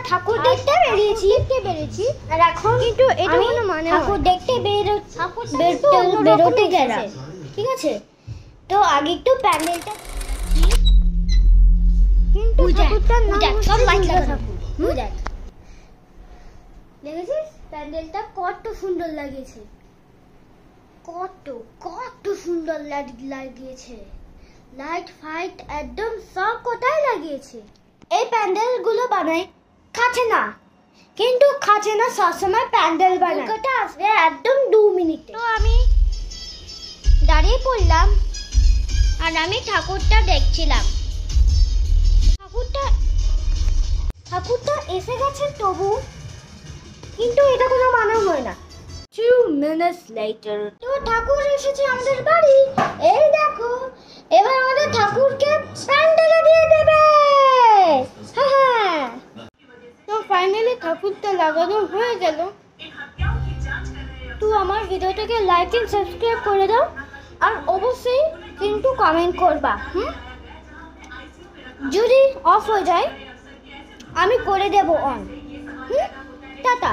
ঠাকুর দেখতে বেরিয়েছি আর এখন কিন্তু এটা কোনো মানে ঠাকুর দেখতে বেরোতে গেলাম, ঠিক আছে? তো আগে একটু প্যান্ডেলটা কিন্তু ঠাকুরটার নাম দেখ, দেখেছিস প্যান্ডেলটা কত সুন্দর লাগিয়েছে, কত সুন্দর লাগিয়েছে। লাইট ফাইট একদম সব কোথায় লাগিয়েছে। এই প্যান্ডেল গুলো বানায় খাঁচে না সবসময় প্যান্ডেল বানায়। কটা আসবে একদম 2 মিনিটে। তো আমি দাঁড়িয়ে পড়লাম আর আমি ঠাকুরটা দেখছিলাম। ঠাকুরটা এসে গেছে তবু, কিন্তু এটা কোনো মানে হয় না। 2 minutes later তো ঠাকুর এসেছে আমাদের বাড়ি। এই দেখো, এবার আমাদের ঠাকুরকে প্যান্ডেলে দিয়ে দেবে। হ্যাঁ, তো ফাইনালি ঠাকুরটা লাগানো হয়ে গেল। তো আমার ভিডিওটাকে লাইক এন্ড সাবস্ক্রাইব করে দাও, আর অবশ্যই কিন্তু কমেন্ট করবা। যদি অফ হয়ে যায় আমি করে দেব অন। টাটা।